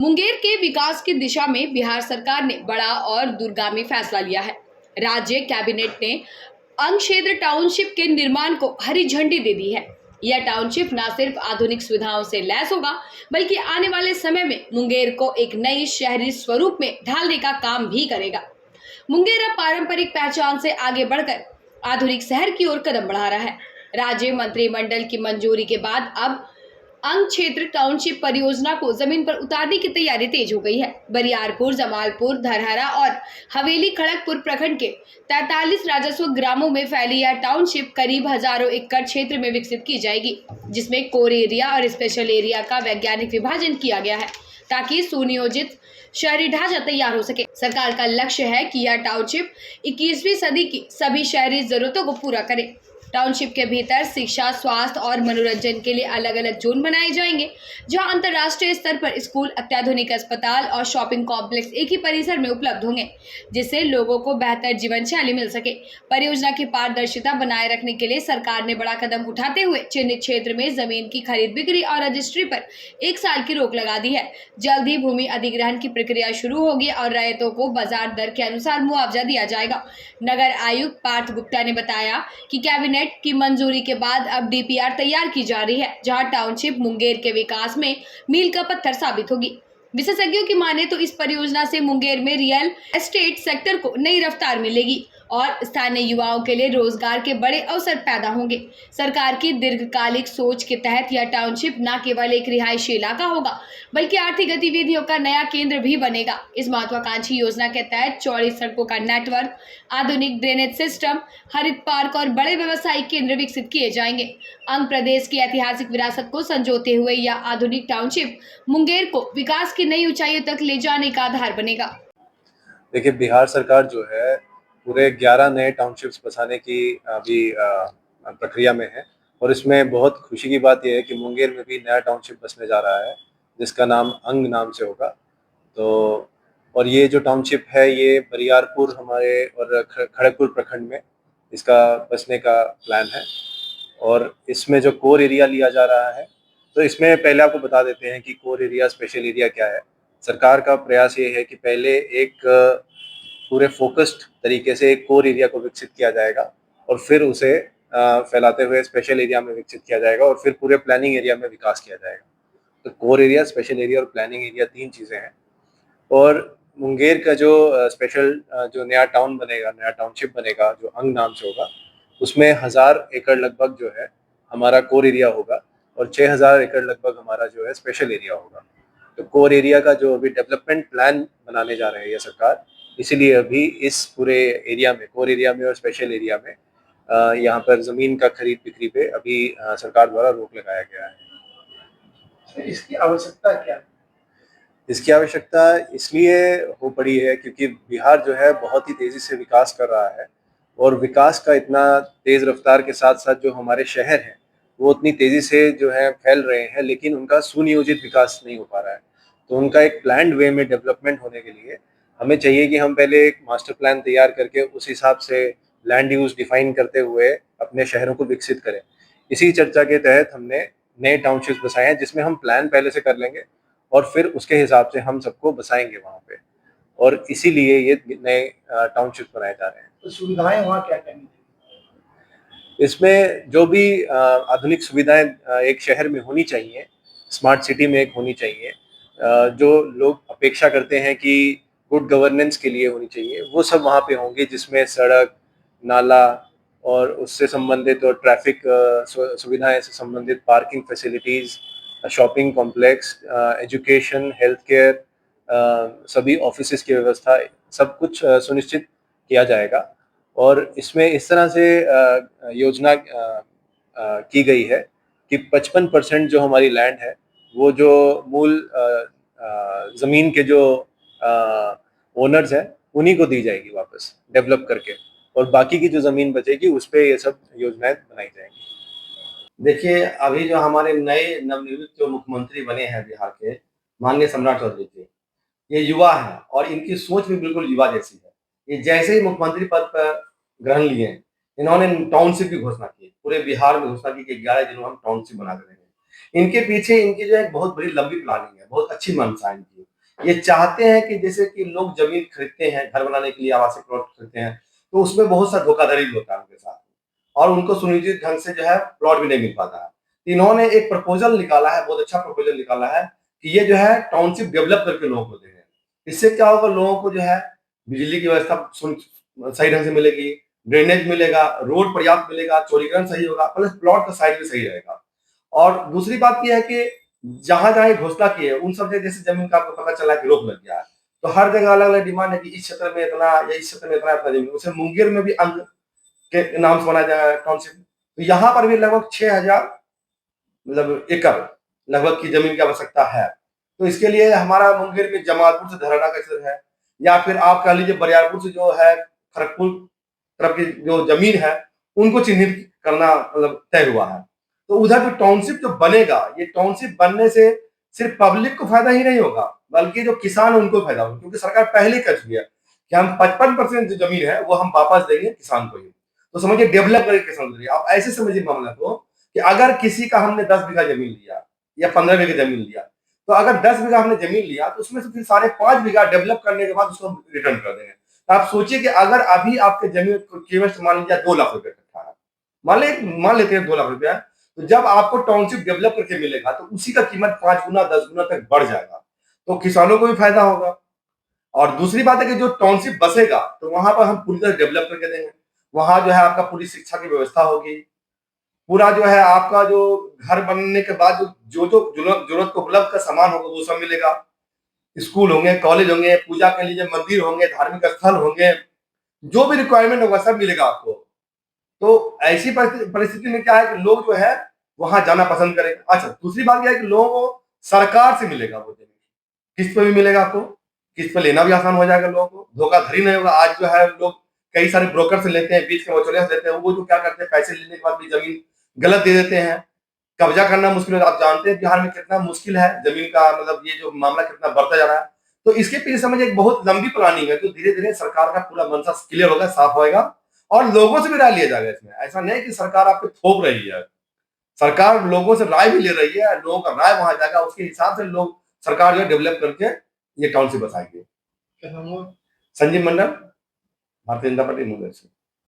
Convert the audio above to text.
मुंगेर के विकास की दिशा में बिहार सरकार ने बड़ा और दूरगामी फैसला लिया है। राज्य कैबिनेट ने अंग क्षेत्र टाउनशिप के निर्माण को हरी झंडी दे दी है। यह टाउनशिप न सिर्फ आधुनिक सुविधाओं से लैस होगा, बल्कि आने वाले समय में मुंगेर को एक नई शहरी स्वरूप में ढालने का काम भी करेगा। मुंगेर अब पारंपरिक पहचान से आगे बढ़कर आधुनिक शहर की ओर कदम बढ़ा रहा है। राज्य मंत्रिमंडल की मंजूरी के बाद अब अंग क्षेत्र टाउनशिप परियोजना को जमीन पर उतारने की तैयारी तेज हो गई है। बरियारपुर, जमालपुर, धरहरा और हवेली खड़गपुर प्रखंड के 43 राजस्व ग्रामों में फैली यह टाउनशिप करीब हजारों एकड़ क्षेत्र में विकसित की जाएगी, जिसमें कोर एरिया और स्पेशल एरिया का वैज्ञानिक विभाजन किया गया है ताकि सुनियोजित शहरी ढांचा तैयार हो सके। सरकार का लक्ष्य है कि यह टाउनशिप 21वीं सदी की सभी शहरी जरूरतों को पूरा करे। टाउनशिप के भीतर शिक्षा, स्वास्थ्य और मनोरंजन के लिए अलग अलग जोन बनाए जाएंगे, जहां अंतर्राष्ट्रीय स्तर पर स्कूल, अत्याधुनिक अस्पताल और शॉपिंग कॉम्प्लेक्स एक ही परिसर में उपलब्ध होंगे, जिससे लोगों को बेहतर जीवन शैली मिल सके। परियोजना की पारदर्शिता बनाए रखने के लिए सरकार ने बड़ा कदम उठाते हुए चिन्हित क्षेत्र में जमीन की खरीद बिक्री और रजिस्ट्री पर 1 साल की रोक लगा दी है। जल्द ही भूमि अधिग्रहण की प्रक्रिया शुरू होगी और रैयतों को बाजार दर के अनुसार मुआवजा दिया जाएगा। नगर आयुक्त पार्थ गुप्ता ने बताया कि कैबिनेट की मंजूरी के बाद अब डीपीआर तैयार की जा रही है, जहां टाउनशिप मुंगेर के विकास में मील का पत्थर साबित होगी। विशेषज्ञों की माने तो इस परियोजना से मुंगेर में रियल एस्टेट सेक्टर को नई रफ्तार मिलेगी और स्थानीय युवाओं के लिए रोजगार के बड़े अवसर पैदा होंगे। सरकार की दीर्घकालिक सोच के तहत यह टाउनशिप न केवल एक रिहायशी इलाका होगा, बल्कि आर्थिक गतिविधियों का नया केंद्र भी बनेगा। इस महत्वाकांक्षी योजना के तहत चौड़ी सड़कों का नेटवर्क, आधुनिक ड्रेनेज सिस्टम, हरित पार्क और बड़े व्यवसायिक केंद्र विकसित किए जाएंगे। अंग प्रदेश की ऐतिहासिक विरासत को संजोते हुए यह आधुनिक टाउनशिप मुंगेर को विकास की नई ऊंचाइयों तक ले जाने का आधार बनेगा। देखिए, बिहार सरकार जो है पूरे 11 नए टाउनशिप्स बसाने की अभी प्रक्रिया में है और इसमें बहुत खुशी की बात यह है कि मुंगेर में भी नया टाउनशिप बसने जा रहा है, जिसका नाम अंग नाम से होगा। तो और ये जो टाउनशिप है ये बरियारपुर हमारे और खड़गपुर प्रखंड में इसका बसने का प्लान है। और इसमें जो कोर एरिया लिया जा रहा है, तो इसमें पहले आपको बता देते हैं कि कोर एरिया, स्पेशल एरिया क्या है। सरकार का प्रयास ये है कि पहले एक पूरे फोकस्ड तरीके से एक कोर एरिया को विकसित किया जाएगा और फिर उसे फैलाते हुए स्पेशल एरिया में विकसित किया जाएगा और फिर पूरे प्लानिंग एरिया में विकास किया जाएगा। तो कोर एरिया, स्पेशल एरिया और प्लानिंग एरिया 3 चीज़ें हैं। और मुंगेर का जो स्पेशल जो नया टाउन बनेगा, नया टाउनशिप बनेगा जो अंग नाम से होगा, उसमें 1000 एकड़ लगभग जो है हमारा कोर एरिया होगा और 6000 एकड़ लगभग हमारा जो है स्पेशल एरिया होगा। तो कोर एरिया का जो अभी डेवलपमेंट प्लान बनाने जा रहे हैं ये सरकार, इसीलिए अभी इस पूरे एरिया में, कोर एरिया में और स्पेशल एरिया में यहाँ पर ज़मीन का खरीद बिक्री पे अभी सरकार द्वारा रोक लगाया गया है। इसकी आवश्यकता क्या है? इसकी आवश्यकता इसलिए हो पड़ी है क्योंकि बिहार जो है बहुत ही तेज़ी से विकास कर रहा है और विकास का इतना तेज़ रफ्तार के साथ साथ जो हमारे शहर हैं वो उतनी तेज़ी से जो है फैल रहे हैं, लेकिन उनका सुनियोजित विकास नहीं हो पा रहा है। तो उनका एक प्लान्ड वे में डेवलपमेंट होने के लिए हमें चाहिए कि हम पहले एक मास्टर प्लान तैयार करके उस हिसाब से लैंड यूज़ डिफाइन करते हुए अपने शहरों को विकसित करें। इसी चर्चा के तहत हमने नए टाउनशिप्स बसाए हैं, जिसमें हम प्लान पहले से कर लेंगे और फिर उसके हिसाब से हम सबको बसाएंगे वहाँ पे, और इसीलिए ये नए टाउनशिप्स बनाए जा रहे हैं। तो सुविधाएं वहाँ क्या क्या मिलेंगी? इसमें जो भी आधुनिक सुविधाएं एक शहर में होनी चाहिए, स्मार्ट सिटी में एक होनी चाहिए, जो लोग अपेक्षा करते हैं कि गुड गवर्नेंस के लिए होनी चाहिए, वो सब वहाँ पे होंगे, जिसमें सड़क, नाला और उससे संबंधित और ट्रैफिक सुविधाएं से संबंधित parking facilities, shopping complex, education, health care, सभी ऑफिसेज की व्यवस्था, सब कुछ सुनिश्चित किया जाएगा। और इसमें इस तरह से योजना की गई है कि 55% जो हमारी लैंड है वो जो मूल ज़मीन के जो ओनर्स हैं उन्हीं को दी जाएगी वापस डेवलप करके, और बाकी की जो ज़मीन बचेगी उस पर ये सब योजनाएं बनाई जाएंगी। देखिए, अभी जो हमारे नए नवनियुक्त जो मुख्यमंत्री बने हैं बिहार के, माननीय सम्राट चौधरी जी, ये युवा हैं और इनकी सोच भी बिल्कुल युवा जैसी है। ये जैसे ही मुख्यमंत्री पद पर ग्रहण लिए, इन्होंने टाउनशिप की घोषणा की। पूरे बिहार में घोषणा की कि 11 जिलों में हम टाउनशिप बना देंगे। इनके पीछे इनकी जो है बहुत बड़ी लंबी प्लानिंग है, बहुत अच्छी मंशा है इनकी। ये चाहते हैं कि जैसे कि लोग जमीन खरीदते हैं घर बनाने के लिए, आवासीय प्लॉट खरीदते हैं, तो उसमें बहुत सा धोखाधड़ी भी होता है उनके साथ और उनको सुनिश्चित ढंग से जो है प्लॉट भी नहीं मिल पाता है। इन्होंने एक प्रपोजल निकाला है, बहुत अच्छा प्रपोजल निकाला है कि ये जो है टाउनशिप डेवलप करके लोगों को देंगे। इससे क्या होगा, लोगों को जो है बिजली की व्यवस्था सही ढंग से मिलेगी, ड्रेनेज मिलेगा, रोड पर्याप्त मिलेगा, चौड़ीकरण सही होगा, प्लस प्लॉट का साइज भी सही रहेगा। और दूसरी बात यह है कि जहां-जहां ये घोषणा की है, उन सब जगह जैसे जमीन का आपको पता चला कि रोक लग गया है, तो हर जगह अलग-अलग डिमांड है कि इस क्षेत्र में इतना या इस क्षेत्र में इतना जमीन। उसे मुंगेर में भी अंक के नाम से बनाया जाएगा टाउनशिप। तो यहाँ पर भी लगभग 6000 मतलब एकड़ लगभग की जमीन की आवश्यकता है। तो इसके लिए हमारा मुंगेर में जमालपुर से धराना का क्षेत्र है, या फिर आप कह लीजिए बरियारपुर से जो है खड़गपुर तरफ की जो जमीन है, उनको चिन्हित करना मतलब तय हुआ है। तो उधर जो टाउनशिप जो बनेगा, ये टाउनशिप बनने से सिर्फ पब्लिक को फायदा ही नहीं होगा, बल्कि जो किसान है उनको फायदा होगा, क्योंकि सरकार पहले ही कह चुकी है कि हम 55% जो जमीन है वो हम वापस देंगे किसान को ही। तो समझिए डेवलप करके किसान को देंगे। आप ऐसे समझिए मामला को कि अगर किसी का हमने 10 बीघा जमीन लिया या 15 बीघा जमीन लिया, तो अगर 10 बीघा हमने जमीन लिया तो उसमें से फिर साढ़े 5 बीघा डेवलप करने के बाद उसको रिटर्न कर देंगे। तो आप सोचिए कि अगर अभी आपके जमीन कीमत मान लीजिए 2 लाख रुपए कट्ठा है, मान लेते हैं 2 लाख रुपया, तो जब आपको टाउनशिप डेवलप करके मिलेगा तो उसी का कीमत 5 गुना 10 गुना तक बढ़ जाएगा, तो किसानों को भी फायदा होगा। और दूसरी बात है कि जो टाउनशिप बसेगा तो वहां पर हम पूरी तरह डेवलप करके देंगे। वहां जो है आपका पूरी शिक्षा की व्यवस्था होगी, पूरा जो है आपका जो घर बनने के बाद जो जो जरूरत को उपलब्ध का सामान होगा वो सब मिलेगा। स्कूल होंगे, कॉलेज होंगे, पूजा के लिए मंदिर होंगे, धार्मिक स्थल होंगे, जो भी रिक्वायरमेंट होगा सब मिलेगा आपको। तो ऐसी परिस्थिति में क्या है कि लोग जो है वहां जाना पसंद करेंगे। अच्छा, दूसरी बात यह है कि लोगों को सरकार से मिलेगा वो जमीन, किस्त पे भी मिलेगा आपको, किस्त पे लेना भी आसान हो जाएगा लोगों को, धोखाधड़ी नहीं होगा। आज जो है लोग कई सारे ब्रोकर से लेते हैं, बीच के वचौलिया से लेते हैं, वो जो क्या करते हैं पैसे लेने के बाद भी जमीन गलत दे देते हैं, कब्जा करना मुश्किल है। आप जानते हैं बिहार में कितना मुश्किल है जमीन का, मतलब ये जो मामला कितना बढ़ता जा रहा है। तो इसके पीछे समझिए एक बहुत लंबी प्लानिंग है, जो धीरे धीरे सरकार का पूरा मंशा क्लियर होगा, साफ होगा और लोगों से भी राय लिया जाएगा। इसमें ऐसा नहीं कि सरकार आप पे थोप रही है, सरकार लोगों से राय भी ले रही है, लोगों का राय वहां जाएगा, उसके हिसाब से लोग सरकार जो डेवलप करके ये टाउनशिप बसाएंगे। क्या नाम हुआ? संजीव मंडल, भारतीय जनता पार्टी मुंगेर से।